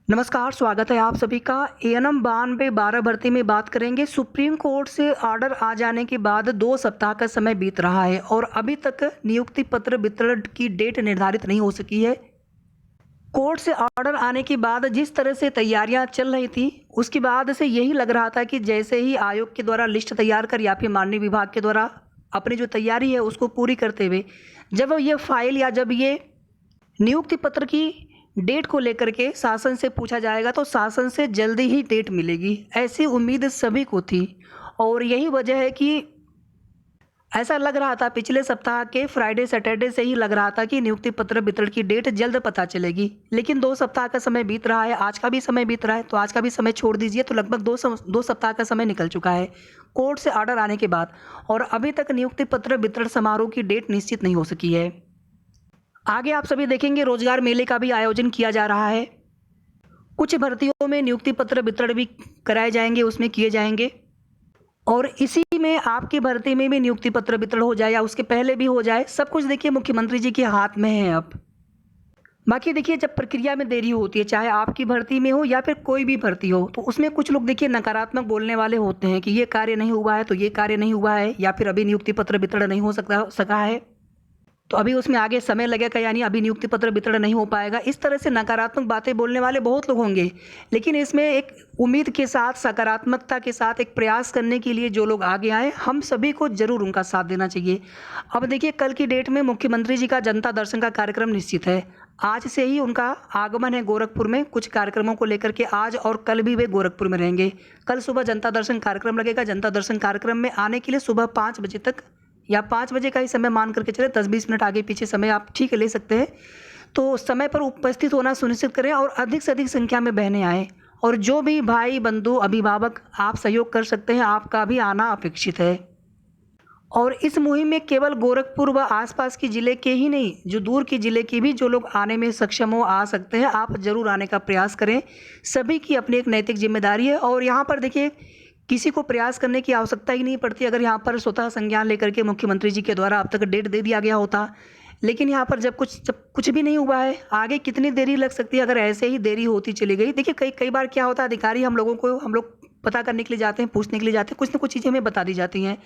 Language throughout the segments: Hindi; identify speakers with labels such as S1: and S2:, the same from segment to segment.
S1: नमस्कार, स्वागत है आप सभी का। एएनएम 92-12 भर्ती में बात करेंगे। सुप्रीम कोर्ट से ऑर्डर आ जाने के बाद 2 सप्ताह का समय बीत रहा है और अभी तक नियुक्ति पत्र वितरण की डेट निर्धारित नहीं हो सकी है। कोर्ट से ऑर्डर आने के बाद जिस तरह से तैयारियां चल रही थी, उसके बाद से यही लग रहा था कि जैसे ही आयोग के द्वारा लिस्ट तैयार कर या फिर माननीय विभाग के द्वारा अपनी जो तैयारी है उसको पूरी करते हुए जब ये फाइल या जब ये नियुक्ति पत्र की डेट को लेकर के शासन से पूछा जाएगा तो शासन से जल्दी ही डेट मिलेगी, ऐसी उम्मीद सभी को थी। और यही वजह है कि ऐसा लग रहा था पिछले सप्ताह के फ्राइडे सैटरडे से ही लग रहा था कि नियुक्ति पत्र वितरण की डेट जल्द पता चलेगी। लेकिन 2 सप्ताह का समय बीत रहा है, आज का भी समय बीत रहा है, तो आज का भी समय छोड़ दीजिए, तो लगभग 2 सप्ताह का समय निकल चुका है कोर्ट से ऑर्डर आने के बाद और अभी तक नियुक्ति पत्र वितरण समारोह की डेट निश्चित नहीं हो सकी है। आगे आप सभी देखेंगे रोजगार मेले का भी आयोजन किया जा रहा है। कुछ भर्तियों में नियुक्ति पत्र वितरण भी कराए जाएंगे, उसमें किए जाएंगे और इसी में आपकी भर्ती में भी नियुक्ति पत्र वितरण हो जाए या उसके पहले भी हो जाए, सब कुछ देखिए मुख्यमंत्री जी के हाथ में है अब। बाकी देखिए जब प्रक्रिया में देरी होती है, चाहे आपकी भर्ती में हो या फिर कोई भी भर्ती हो, तो उसमें कुछ लोग देखिए नकारात्मक बोलने वाले होते हैं कि ये कार्य नहीं हुआ है तो ये कार्य नहीं हुआ है या फिर अभी नियुक्ति पत्र वितरण नहीं हो सका है, तो अभी उसमें आगे समय लगेगा, यानी अभी नियुक्ति पत्र वितरण नहीं हो पाएगा। इस तरह से नकारात्मक बातें बोलने वाले बहुत लोग होंगे, लेकिन इसमें एक उम्मीद के साथ, सकारात्मकता के साथ एक प्रयास करने के लिए जो लोग आगे आए, हम सभी को जरूर उनका साथ देना चाहिए। अब देखिए कल की डेट में मुख्यमंत्री जी का जनता दर्शन का कार्यक्रम निश्चित है। आज से ही उनका आगमन है गोरखपुर में, कुछ कार्यक्रमों को लेकर के आज और कल भी वे गोरखपुर में रहेंगे। कल सुबह जनता दर्शन कार्यक्रम लगेगा। जनता दर्शन कार्यक्रम में आने के लिए सुबह 5 बजे तक या 5 बजे का ही समय मान करके चले, 10-20 मिनट आगे पीछे समय आप ठीक ले सकते हैं, तो समय पर उपस्थित होना सुनिश्चित करें और अधिक से अधिक संख्या में बहनें आएँ। और जो भी भाई बंधु अभिभावक आप सहयोग कर सकते हैं, आपका भी आना अपेक्षित है। और इस मुहिम में केवल गोरखपुर व आसपास के ज़िले के ही नहीं, जो दूर के ज़िले के भी जो लोग आने में सक्षम हो आ सकते हैं, आप ज़रूर आने का प्रयास करें। सभी की अपनी एक नैतिक जिम्मेदारी है और यहाँ पर देखिए किसी को प्रयास करने की आवश्यकता ही नहीं पड़ती। अगर यहाँ पर स्वतः संज्ञान लेकर के मुख्यमंत्री जी के द्वारा अब तक डेट दे दिया गया होता, लेकिन यहाँ पर जब कुछ भी नहीं हुआ है, आगे कितनी देरी लग सकती है अगर ऐसे ही देरी होती चली गई। देखिए कई बार क्या होता है, अधिकारी हम लोग पता करने के लिए जाते हैं, पूछने के लिए जाते हैं, कुछ ना कुछ चीज़ें हमें बता दी जाती हैं,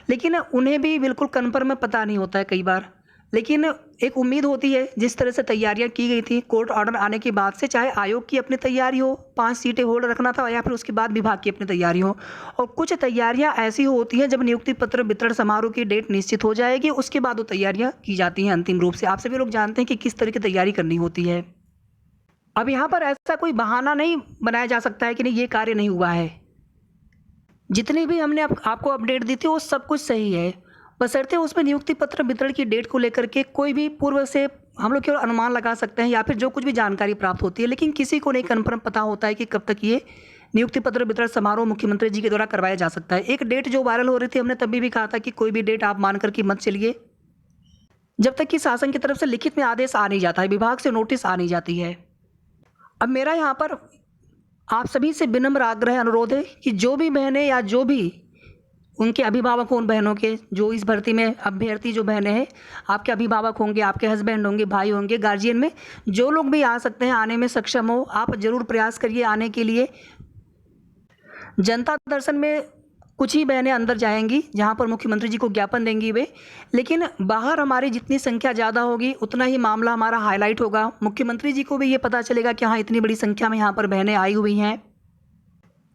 S1: लेकिन उन्हें भी बिल्कुल कन्फर्म पता नहीं होता है कई बार। लेकिन एक उम्मीद होती है, जिस तरह से तैयारियां की गई थी कोर्ट ऑर्डर आने के बाद से, चाहे आयोग की अपनी तैयारी हो, 5 सीटें होल्ड रखना था, या फिर उसके बाद विभाग की अपनी तैयारी हो, और कुछ तैयारियां ऐसी होती हैं जब नियुक्ति पत्र वितरण समारोह की डेट निश्चित हो जाएगी, उसके बाद वो तैयारियां की जाती हैं अंतिम रूप से। आप सभी लोग जानते हैं कि किस तरह की तैयारी करनी होती है। अब यहाँ पर ऐसा कोई बहाना नहीं बनाया जा सकता है कि नहीं ये कार्य नहीं हुआ है। जितनी भी हमने आपको अपडेट दी थी वो सब कुछ सही है, बशर्ते उसमें नियुक्ति पत्र वितरण की डेट को लेकर के कोई भी पूर्व से हम लोग केवल अनुमान लगा सकते हैं या फिर जो कुछ भी जानकारी प्राप्त होती है, लेकिन किसी को नहीं कन्फर्म पता होता है कि कब तक ये नियुक्ति पत्र वितरण समारोह मुख्यमंत्री जी के द्वारा करवाया जा सकता है। एक डेट जो वायरल हो रही थी, हमने तभी भी कहा था कि कोई भी डेट आप मान करके मत चलिए जब तक कि शासन की तरफ से लिखित में आदेश आ नहीं जाता है, विभाग से नोटिस आ नहीं जाती है। अब मेरा यहाँ पर आप सभी से विनम्र आग्रह अनुरोध है कि जो भी बहनें या जो भी उनके अभिभावक हों, उन बहनों के जो इस भर्ती में अभ्यर्थी जो बहनें हैं, आपके अभिभावक होंगे, आपके हस्बैंड होंगे, भाई होंगे, गार्जियन में जो लोग भी आ सकते हैं, आने में सक्षम हो, आप ज़रूर प्रयास करिए आने के लिए। जनता दर्शन में कुछ ही बहनें अंदर जाएंगी जहां पर मुख्यमंत्री जी को ज्ञापन देंगी वे, लेकिन बाहर हमारी जितनी संख्या ज़्यादा होगी उतना ही मामला हमारा हाईलाइट होगा। मुख्यमंत्री जी को भी ये पता चलेगा कि हाँ इतनी बड़ी संख्या में यहाँ पर बहनें आई हुई हैं।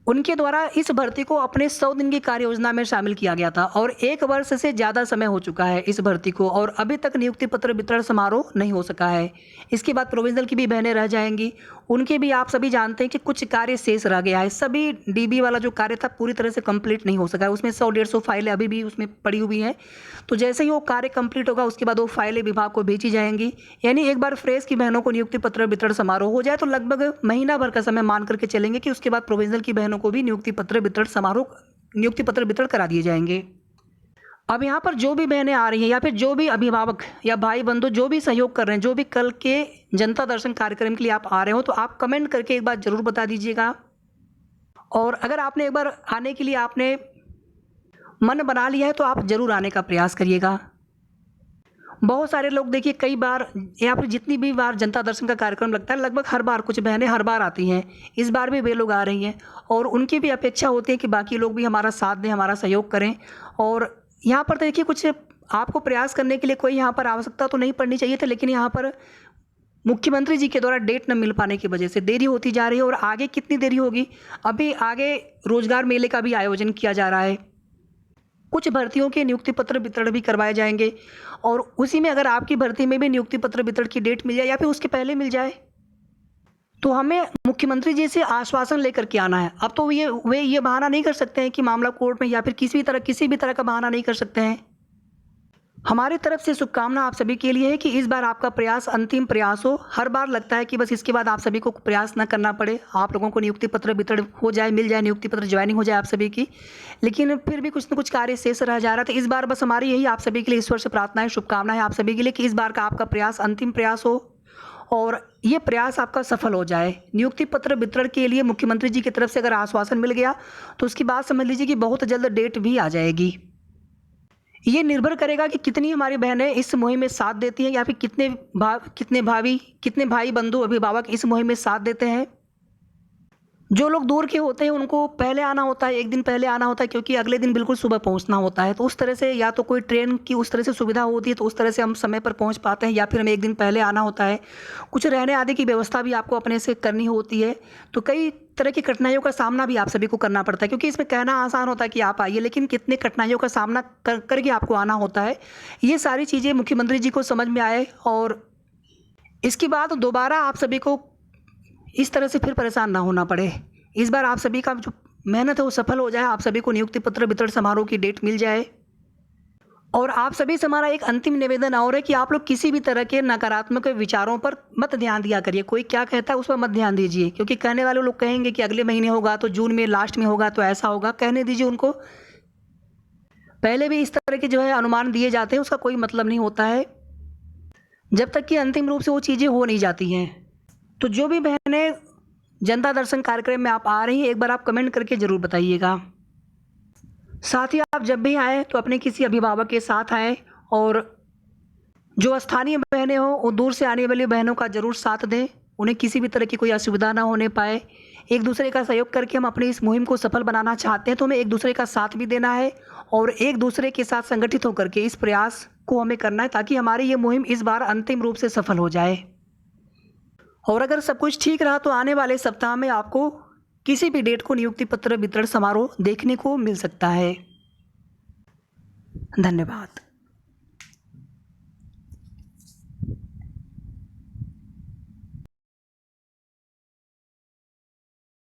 S1: उनके द्वारा इस भर्ती को अपने 100 दिन की कार्य योजना में शामिल किया गया था और 1 वर्ष से ज़्यादा समय हो चुका है इस भर्ती को और अभी तक नियुक्ति पत्र वितरण समारोह नहीं हो सका है। इसके बाद प्रोविंशियल की भी बहनें रह जाएंगी, उनके भी आप सभी जानते हैं कि कुछ कार्य शेष रह गया है। सभी डीबी वाला जो कार्य था पूरी तरह से कंप्लीट नहीं हो सका है, उसमें 100-150 फाइलें अभी भी उसमें पड़ी हुई हैं। तो जैसे ही वो कार्य कंप्लीट होगा उसके बाद वो फाइलें विभाग को भेजी जाएंगी, यानी एक बार फ्रेश की बहनों को नियुक्ति पत्र वितरण समारोह हो जाए तो लगभग महीना भर का समय मान करके चलेंगे कि उसके बाद प्रोविंशियल की बहनों को भी नियुक्ति पत्र वितरण करा दिए जाएंगे। अब यहाँ पर जो भी बहनें आ रही हैं या फिर जो भी अभिभावक या भाई बंधु जो भी सहयोग कर रहे हैं, जो भी कल के जनता दर्शन कार्यक्रम के लिए आप आ रहे हो, तो आप कमेंट करके एक बार जरूर बता दीजिएगा। और अगर आपने एक बार आने के लिए आपने मन बना लिया है तो आप जरूर आने का प्रयास करिएगा। बहुत सारे लोग देखिए कई बार यहाँ पर जितनी भी बार जनता दर्शन का कार्यक्रम लगता है लगभग हर बार कुछ बहनें हर बार आती हैं। इस बार भी वे लोग आ रही हैं और उनकी भी अपेक्षा होती है कि बाकी लोग भी हमारा साथ दें, हमारा सहयोग करें। और यहाँ पर देखिए कुछ आपको प्रयास करने के लिए कोई यहाँ पर आवश्यकता तो नहीं पड़नी चाहिए थी, लेकिन यहाँ पर मुख्यमंत्री जी के द्वारा डेट न मिल पाने की वजह से देरी होती जा रही है। और आगे कितनी देरी होगी, अभी आगे रोजगार मेले का भी आयोजन किया जा रहा है, कुछ भर्तियों के नियुक्ति पत्र वितरण भी करवाए जाएंगे और उसी में अगर आपकी भर्ती में भी नियुक्ति पत्र वितरण की डेट मिल जाए या फिर उसके पहले मिल जाए तो हमें मुख्यमंत्री जी से आश्वासन लेकर के आना है। अब तो वे ये बहाना नहीं कर सकते हैं कि मामला कोर्ट में या फिर किसी भी तरह का बहाना नहीं कर सकते हैं। हमारी तरफ से शुभकामना आप सभी के लिए है कि इस बार आपका प्रयास अंतिम प्रयास हो। हर बार लगता है कि बस इसके बाद आप सभी को प्रयास न करना पड़े, आप लोगों को नियुक्ति पत्र वितरण हो जाए, मिल जाए नियुक्ति पत्र, ज्वाइनिंग हो जाए आप सभी की, लेकिन फिर भी कुछ न कुछ कार्य शेष रह जा रहा है। तो इस बार बस हमारी यही आप सभी के लिए ईश्वर से प्रार्थना है, शुभकामनाएं आप सभी के लिए कि इस बार का आपका प्रयास अंतिम प्रयास हो और ये प्रयास आपका सफल हो जाए। नियुक्ति पत्र वितरण के लिए मुख्यमंत्री जी की तरफ से अगर आश्वासन मिल गया तो उसकी बात समझ लीजिए कि बहुत जल्द डेट भी आ जाएगी। ये निर्भर करेगा कि कितनी हमारी बहनें इस मुहिम में साथ देती हैं या फिर कितने भाई बंधु अभिभावक इस मुहिम में साथ देते हैं। जो लोग दूर के होते हैं उनको पहले आना होता है, एक दिन पहले आना होता है, क्योंकि अगले दिन बिल्कुल सुबह पहुंचना होता है। तो उस तरह से या तो कोई ट्रेन की उस तरह से सुविधा होती है तो उस तरह से हम समय पर पहुंच पाते हैं, या फिर हमें एक दिन पहले आना होता है। कुछ रहने आदि की व्यवस्था भी आपको अपने से करनी होती है। तो कई तरह की कठिनाइयों का सामना भी आप सभी को करना पड़ता है, क्योंकि इसमें कहना आसान होता है कि आप आइए, लेकिन कितने कठिनाइयों का सामना करके आपको आना होता है। ये सारी चीज़ें मुख्यमंत्री जी को समझ में आए और इसके बाद दोबारा आप सभी को इस तरह से फिर परेशान ना होना पड़े। इस बार आप सभी का जो मेहनत है वो सफल हो जाए, आप सभी को नियुक्ति पत्र वितरण समारोह की डेट मिल जाए। और आप सभी से हमारा एक अंतिम निवेदन और है कि आप लोग किसी भी तरह के नकारात्मक विचारों पर मत ध्यान दिया करिए। कोई क्या कहता है उस पर मत ध्यान दीजिए, क्योंकि कहने वाले लोग कहेंगे कि अगले महीने होगा, तो जून में लास्ट में होगा, तो ऐसा होगा। कहने दीजिए उनको। पहले भी इस तरह के जो है अनुमान दिए जाते हैं, उसका कोई मतलब नहीं होता है जब तक कि अंतिम रूप से वो चीज़ें हो नहीं जाती हैं। तो जो भी बहनें जनता दर्शन कार्यक्रम में आप आ रही हैं, एक बार आप कमेंट करके ज़रूर बताइएगा। साथ ही आप जब भी आएँ तो अपने किसी अभिभावक के साथ आएँ और जो स्थानीय बहनें हों वो दूर से आने वाली बहनों का ज़रूर साथ दें, उन्हें किसी भी तरह की कोई असुविधा ना होने पाए। एक दूसरे का सहयोग करके हम अपनी इस मुहिम को सफल बनाना चाहते हैं, तो हमें एक दूसरे का साथ भी देना है और एक दूसरे के साथ संगठित होकर के इस प्रयास को हमें करना है, ताकि हमारी ये मुहिम इस बार अंतिम रूप से सफल हो जाए। और अगर सब कुछ ठीक रहा तो आने वाले सप्ताह में आपको किसी भी डेट को नियुक्ति पत्र वितरण समारोह देखने को मिल सकता है। धन्यवाद।